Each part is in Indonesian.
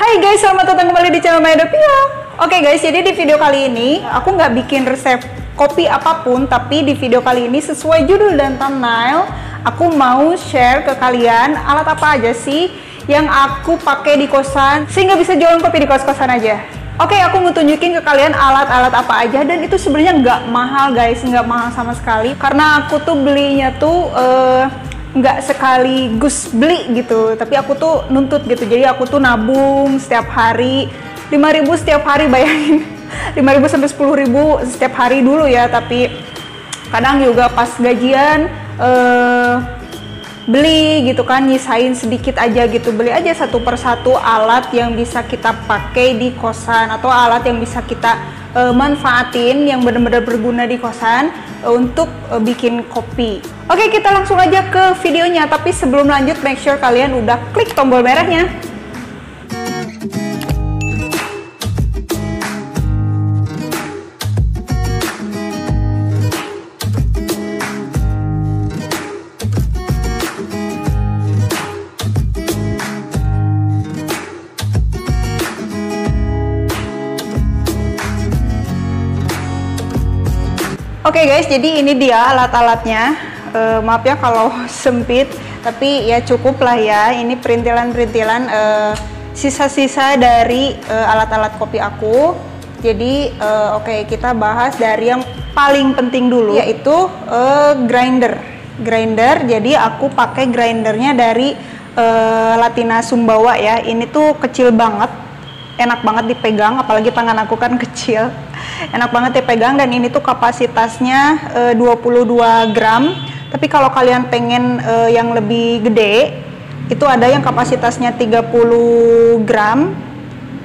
Hai guys, selamat datang kembali di channel Maedopia. Oke guys, jadi di video kali ini aku nggak bikin resep kopi apapun, tapi di video kali ini sesuai judul dan thumbnail, aku mau share ke kalian alat apa aja sih yang aku pakai di kosan sehingga bisa jualan kopi di kos-kosan aja. Oke, aku mau tunjukin ke kalian alat-alat apa aja, dan itu sebenarnya nggak mahal guys, nggak mahal sama sekali. Karena aku tuh belinya tuh nggak sekaligus beli gitu, tapi aku tuh nuntut gitu. Jadi aku tuh nabung setiap hari 5.000 setiap hari, bayangin. 5.000 sampai 10.000 setiap hari dulu ya, tapi kadang juga pas gajian beli gitu kan, nyisain sedikit aja gitu, beli aja satu persatu alat yang bisa kita pakai di kosan atau alat yang bisa kita manfaatin yang benar-benar berguna di kosan untuk bikin kopi. Oke, kita langsung aja ke videonya, tapi sebelum lanjut make sure kalian udah klik tombol merahnya. Oke guys, jadi ini dia alat-alatnya. Maaf ya kalau sempit, tapi ya cukup lah ya. Ini perintilan-perintilan sisa-sisa dari alat-alat kopi aku. Jadi oke, kita bahas dari yang paling penting dulu, yaitu grinder. Jadi aku pakai grindernya dari Latina Sumbawa ya. Ini tuh kecil banget, enak banget dipegang, apalagi tangan aku kan kecil. Enak banget dipegang, dan ini tuh kapasitasnya 22 gram. Tapi kalau kalian pengen yang lebih gede, itu ada yang kapasitasnya 30 gram.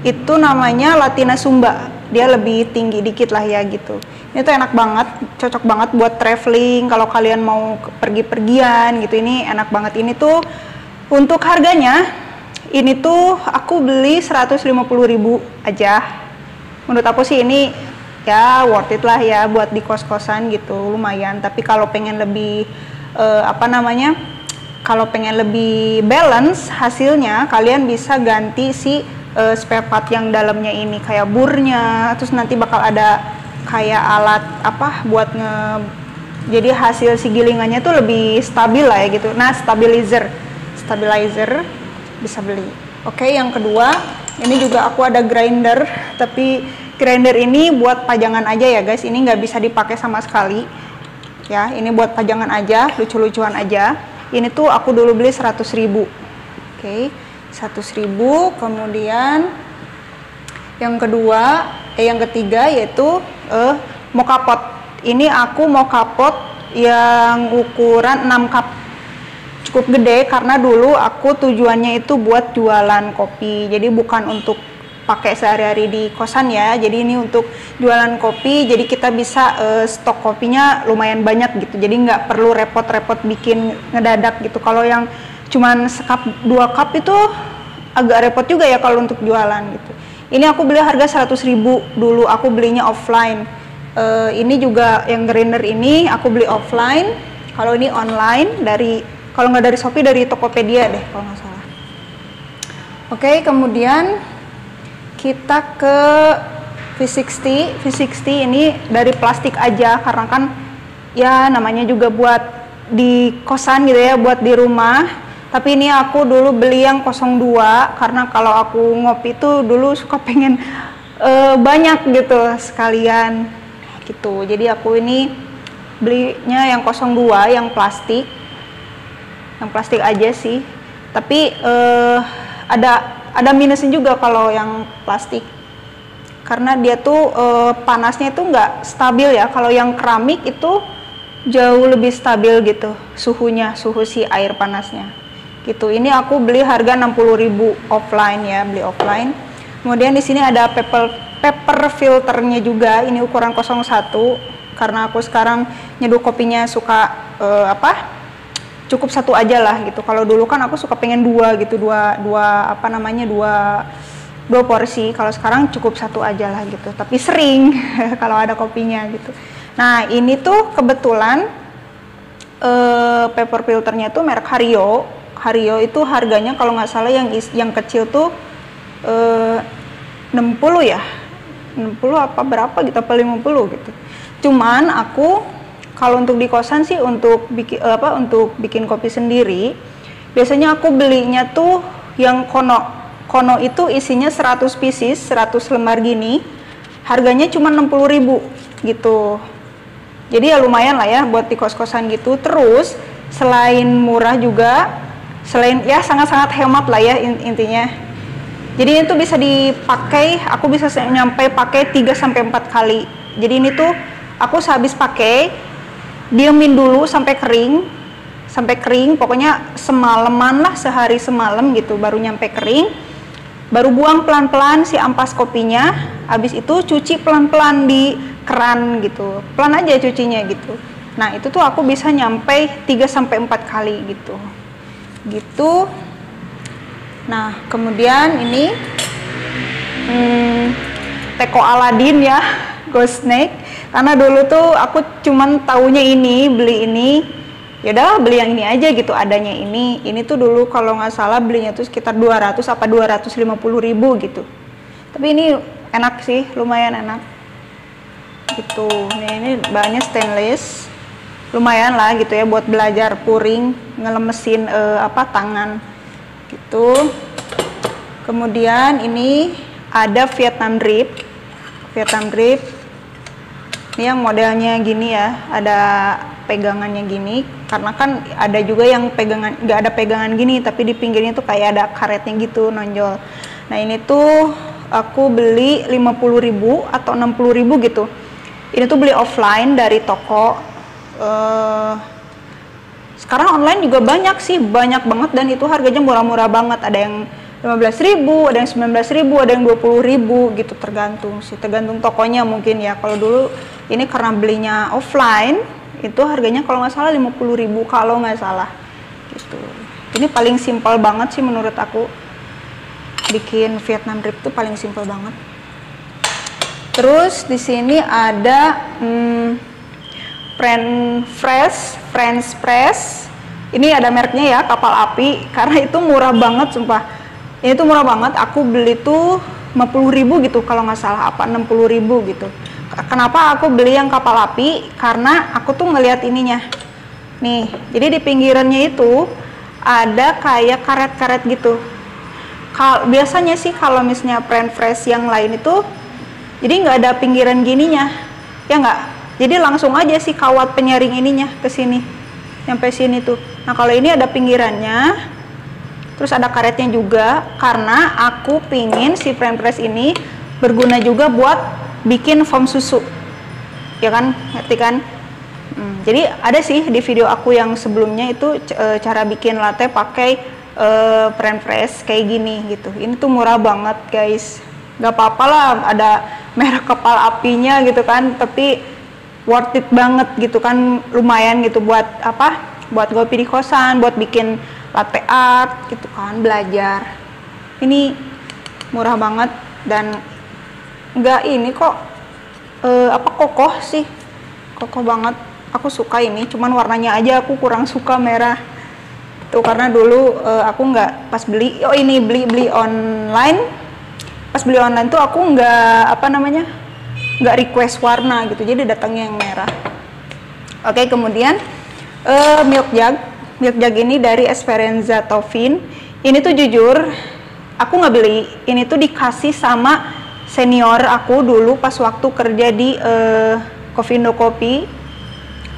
Itu namanya Latina Sumba. Dia lebih tinggi dikit lah ya gitu. Ini tuh enak banget, cocok banget buat traveling. Kalau kalian mau pergi-pergian gitu, ini enak banget. Ini tuh untuk harganya, ini tuh aku beli 150.000 aja. Menurut aku sih ini ya worth it lah ya buat di kos-kosan gitu, lumayan. Tapi kalau pengen lebih kalau pengen lebih balance hasilnya, kalian bisa ganti si spare part yang dalamnya ini, kayak burnya. Terus nanti bakal ada kayak alat apa buat jadi hasil si gilingannya tuh lebih stabil lah ya gitu. Nah, stabilizer bisa beli. Oke, yang kedua, ini juga aku ada grinder, tapi grinder ini buat pajangan aja ya guys. Ini nggak bisa dipakai sama sekali ya, ini buat pajangan aja, lucu-lucuan aja. Ini tuh aku dulu beli 100.000. Oke, 100.000. Kemudian yang ketiga yaitu mau kapot. Ini aku mau kapot yang ukuran 6 cup, cukup gede, karena dulu aku tujuannya itu buat jualan kopi, jadi bukan untuk pakai sehari-hari di kosan ya. Jadi ini untuk jualan kopi, jadi kita bisa stok kopinya lumayan banyak gitu, jadi nggak perlu repot-repot bikin ngedadak gitu. Kalau yang cuman sekap 2 cup itu agak repot juga ya kalau untuk jualan gitu. Ini aku beli harga 100.000 dulu, aku belinya offline. Ini juga yang grinder ini aku beli offline. Kalau ini online kalau nggak dari Shopee, dari Tokopedia deh kalau nggak salah. Oke, kemudian kita ke V60. V60 ini dari plastik aja, karena kan ya namanya juga buat di kosan gitu ya, buat di rumah. Tapi ini aku dulu beli yang 02, karena kalau aku ngopi tuh dulu suka pengen banyak gitu sekalian gitu. Jadi aku ini belinya yang 02, yang plastik aja sih. Tapi ada minusnya juga kalau yang plastik, karena dia tuh panasnya itu nggak stabil ya. Kalau yang keramik itu jauh lebih stabil gitu suhunya, suhu si air panasnya gitu. Ini aku beli harga 60.000 offline ya, beli offline. Kemudian di sini ada paper filternya juga, ini ukuran 01, karena aku sekarang nyeduh kopinya suka cukup satu aja lah gitu. Kalau dulu kan aku suka pengen dua gitu, dua porsi. Kalau sekarang cukup satu aja lah gitu, tapi sering kalau ada kopinya gitu. Nah, ini tuh kebetulan paper filternya tuh merek Hario. Hario itu harganya kalau nggak salah yang kecil tuh 60 ya, 60 apa berapa gitu, apa 50 gitu. Cuman aku kalau untuk di kosan sih untuk bikin kopi sendiri, biasanya aku belinya tuh yang kono itu isinya 100 pieces, 100 lembar gini, harganya cuma 60.000 gitu. Jadi ya lumayan lah ya buat di kos-kosan gitu. Terus selain murah juga, selain ya sangat-sangat hemat lah ya intinya. Jadi itu bisa dipakai, aku bisa nyampe pakai 3-4 kali. Jadi ini tuh aku sehabis pakai, diemin dulu sampai kering, pokoknya semalaman lah, sehari semalam gitu, baru nyampe kering. Baru buang pelan-pelan si ampas kopinya, habis itu cuci pelan-pelan di keran gitu. Pelan aja cucinya gitu. Nah, itu tuh aku bisa nyampe 3-4 kali gitu. Gitu. Nah, kemudian ini teko Aladin ya, Ghost Snake. Karena dulu tuh aku cuman taunya ini, beli ini. Ya udah beli yang ini aja gitu, adanya ini. Ini tuh dulu kalau nggak salah belinya tuh sekitar 200 apa 250.000 gitu. Tapi ini enak sih, lumayan enak. Gitu. Ini bahannya stainless. Lumayan lah gitu ya buat belajar pouring, ngelemesin tangan gitu. Kemudian ini ada Vietnam drip. Ini yang modelnya gini ya, ada pegangannya gini. Karena kan ada juga yang nggak ada pegangan gini, tapi di pinggirnya tuh kayak ada karetnya gitu nonjol. Nah ini tuh aku beli 50.000 atau 60.000 gitu. Ini tuh beli offline dari toko. Sekarang online juga banyak sih, banyak banget, dan itu harganya murah-murah banget. Ada yang 15.000, ada yang 19.000, ada yang 20.000 gitu, tergantung tokonya mungkin ya. Kalau dulu ini karena belinya offline, itu harganya kalau nggak salah 50.000 kalau nggak salah gitu. Ini paling simpel banget sih menurut aku, bikin Vietnam drip tuh paling simpel banget. Terus di sini ada French press. Ini ada mereknya ya, Kapal Api, karena itu murah banget sumpah. Ini tuh murah banget, aku beli tuh 50.000 gitu kalau nggak salah, apa 60.000 gitu. Kenapa aku beli yang Kapal Api? Karena aku tuh ngelihat ininya. Nih, jadi di pinggirannya itu ada kayak karet-karet gitu. Biasanya sih kalau misalnya French press yang lain itu jadi nggak ada pinggiran gininya, ya nggak? Jadi langsung aja sih kawat penyaring ininya ke sini, sampai sini tuh. Nah kalau ini ada pinggirannya, terus ada karetnya juga, karena aku pingin si French press ini berguna juga buat bikin foam susu, ya kan, ngerti kan? Jadi ada sih di video aku yang sebelumnya itu cara bikin latte pakai French press kayak gini gitu. Ini tuh murah banget guys, nggak apa-apa lah ada merek Kapal Apinya gitu kan, tapi worth it banget gitu kan, lumayan gitu buat apa, buat ngopi di kosan, buat bikin latte art gitu kan, belajar. Ini murah banget dan nggak ini kok kokoh sih, kokoh banget. Aku suka ini, cuman warnanya aja aku kurang suka merah tuh, karena dulu aku nggak pas beli, beli online. Pas beli online tuh aku nggak request warna gitu, jadi datangnya yang merah. Oke, kemudian milk jug ini dari Esperanza Toffin. Ini tuh jujur aku nggak beli, ini tuh dikasih sama senior aku dulu pas waktu kerja di Covindo Kopi.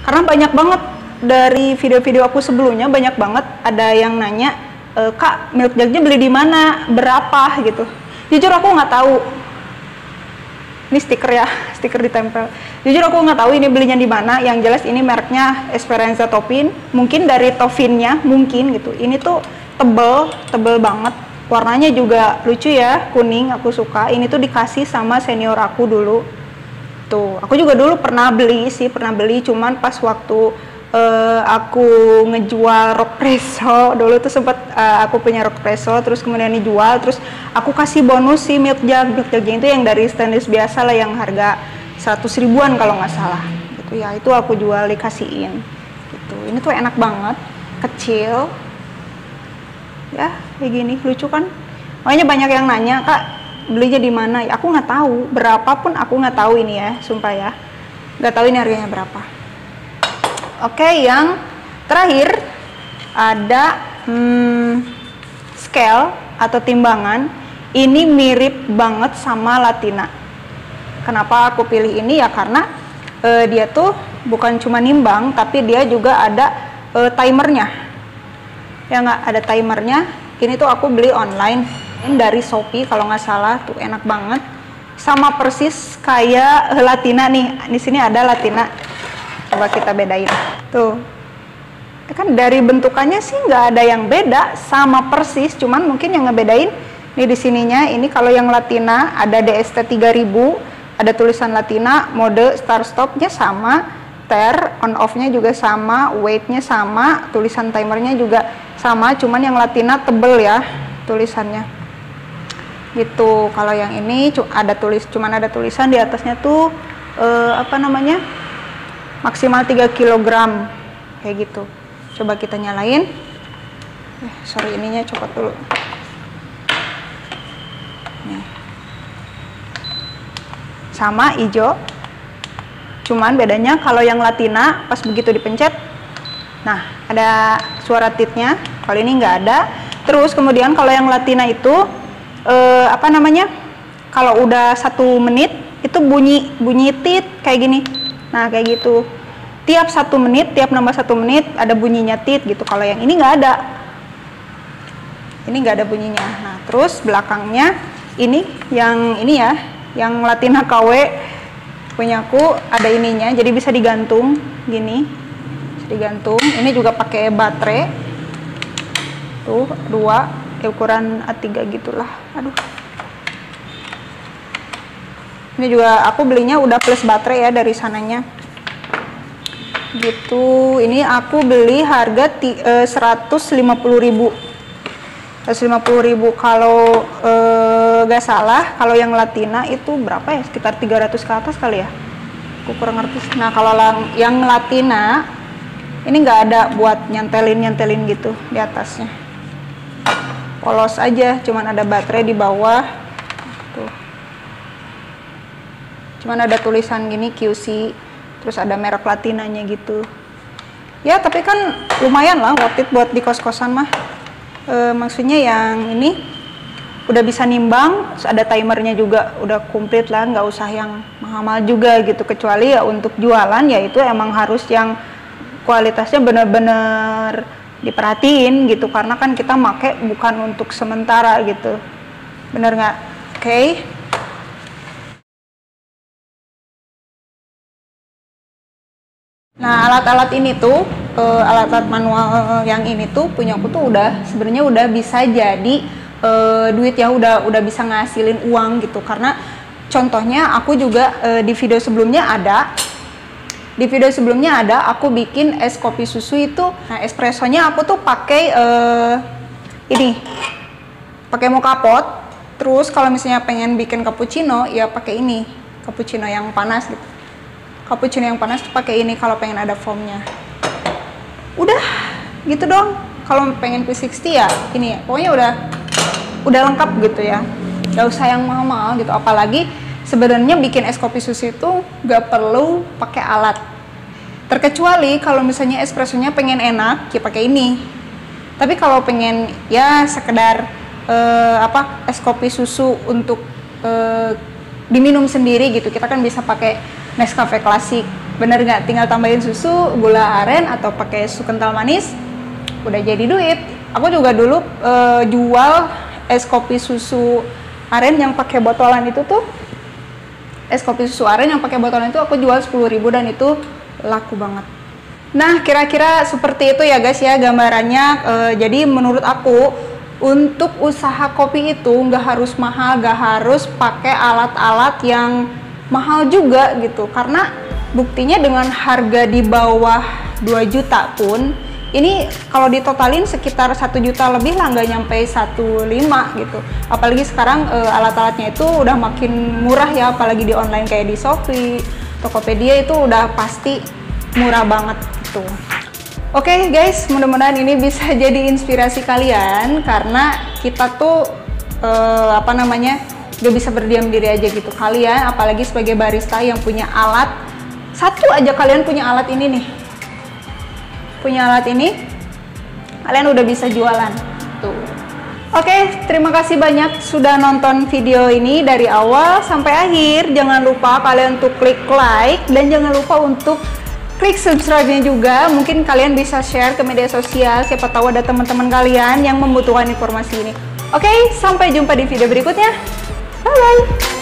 Karena banyak banget dari video-video aku sebelumnya, banyak banget ada yang nanya, Kak, milk jugnya beli di mana, berapa gitu. Jujur aku nggak tahu. Ini stiker ya, stiker ditempel. Jujur aku nggak tahu ini belinya di mana. Yang jelas ini mereknya Esperanza Toffin. Mungkin dari Toffinnya, mungkin gitu. Ini tuh tebel banget. Warnanya juga lucu ya, kuning. Aku suka. Ini tuh dikasih sama senior aku dulu. Tuh, aku juga dulu pernah beli, cuman pas waktu aku ngejual Rockpresso dulu tuh sempet aku punya Rockpresso, terus kemudian dijual, terus aku kasih bonus si milk jugnya itu yang dari stainless biasa lah, yang harga 100 ribuan kalau nggak salah gitu ya. Itu aku jual, dikasihin gitu. Ini tuh enak banget, kecil ya, kayak gini, lucu kan. Makanya banyak yang nanya, Kak, belinya di mana? Ya, aku nggak tahu, berapapun aku nggak tahu ini ya, sumpah ya, nggak tahu ini harganya berapa. Oke, yang terakhir ada scale atau timbangan. Ini mirip banget sama Latina. Kenapa aku pilih ini ya, karena dia tuh bukan cuma nimbang, tapi dia juga ada timernya. Ya nggak, ada timernya. Ini tuh aku beli online dari Shopee kalau nggak salah, tuh enak banget. Sama persis kayak Latina nih. Di sini ada Latina. Coba kita bedain. Tuh. Kan dari bentukannya sih nggak ada yang beda, sama persis, cuman mungkin yang ngebedain nih di sininya. Ini kalau yang Latina ada DST 3000, ada tulisan Latina, mode start stopnya sama, ter on off-nya juga sama, weight-nya sama, tulisan timernya juga sama, cuman yang Latina tebel ya tulisannya. Gitu. Kalau yang ini cuman ada tulisan di atasnya tuh apa namanya? Maksimal 3 kg kayak gitu. Coba kita nyalain. Sorry, ininya copot dulu. Nih. Sama hijau. Cuman bedanya kalau yang Latina pas begitu dipencet, nah ada suara titnya. Kalau ini nggak ada. Terus kemudian kalau yang Latina itu apa namanya? Kalau udah 1 menit itu bunyi tit kayak gini. Nah kayak gitu. Tiap 1 menit, tiap nambah 1 menit ada bunyinya tit gitu. Kalau yang ini nggak ada. Ini nggak ada bunyinya. Nah terus belakangnya ini yang ini ya, yang Latina KW punyaku ada ininya, jadi bisa digantung gini, bisa digantung. Ini juga pakai baterai tuh 2 ukuran A3 gitulah. Aduh, ini juga aku belinya udah plus baterai ya dari sananya gitu. Ini aku beli harga 150.000. 150.000. Kalau gak salah, kalau yang Latina itu berapa ya, sekitar 300 ke atas kali ya, aku kurang ngerti. Nah kalau yang Latina ini nggak ada buat nyantelin gitu di atasnya, polos aja, cuman ada baterai di bawah tuh, cuman ada tulisan gini QC, terus ada merek Latinanya gitu ya. Tapi kan lumayan lah, worth it buat di kos-kosan mah. Maksudnya yang ini udah bisa nimbang, terus ada timernya juga, udah komplit lah, nggak usah yang mahal juga gitu. Kecuali ya untuk jualan ya itu emang harus yang kualitasnya bener-bener diperhatiin gitu, karena kan kita make bukan untuk sementara gitu, bener nggak? Oke. Nah alat-alat ini tuh alat-alat manual yang ini tuh punya aku tuh sebenarnya udah bisa jadi duit ya, udah bisa ngasilin uang gitu. Karena contohnya aku juga di video sebelumnya ada aku bikin es kopi susu itu. Nah espressonya aku tuh pakai ini, pakai mocha pot. Terus kalau misalnya pengen bikin cappuccino ya pakai ini, cappuccino yang panas gitu. Cappuccino yang panas tuh pakai ini kalau pengen ada foamnya. Udah gitu dong. Kalau pengen V60 ya ini ya, pokoknya udah lengkap gitu ya, gak usah yang mahal-mahal gitu. Apalagi sebenarnya bikin es kopi susu itu gak perlu pakai alat, terkecuali kalau misalnya espressonya pengen enak ya pakai ini. Tapi kalau pengen ya sekedar es kopi susu untuk diminum sendiri gitu, kita kan bisa pakai Nescafe klasik, bener nggak? Tinggal tambahin susu, gula aren, atau pakai susu kental manis, udah jadi duit. Aku juga dulu jual es kopi susu aren yang pakai botolan itu tuh, es kopi susu aren yang pakai botolan itu aku jual 10.000 dan itu laku banget. Nah kira-kira seperti itu ya guys ya gambarannya. Jadi menurut aku untuk usaha kopi itu nggak harus mahal, nggak harus pakai alat-alat yang mahal juga gitu, karena buktinya dengan harga di bawah 2 juta pun ini kalau ditotalin sekitar 1 juta lebih lah, nggak nyampe 1,5 gitu. Apalagi sekarang alat-alatnya itu udah makin murah ya, apalagi di online kayak di Shopee, Tokopedia itu udah pasti murah banget gitu. Oke guys, mudah-mudahan ini bisa jadi inspirasi kalian, karena kita tuh apa namanya, gak bisa berdiam diri aja gitu. Kalian apalagi sebagai barista yang punya alat, satu aja kalian punya alat ini nih, punya alat ini, kalian udah bisa jualan tuh. Oke, terima kasih banyak sudah nonton video ini dari awal sampai akhir. Jangan lupa kalian untuk klik like dan jangan lupa untuk klik subscribe-nya juga. Mungkin kalian bisa share ke media sosial, siapa tahu ada teman-teman kalian yang membutuhkan informasi ini. Oke, sampai jumpa di video berikutnya. Bye bye.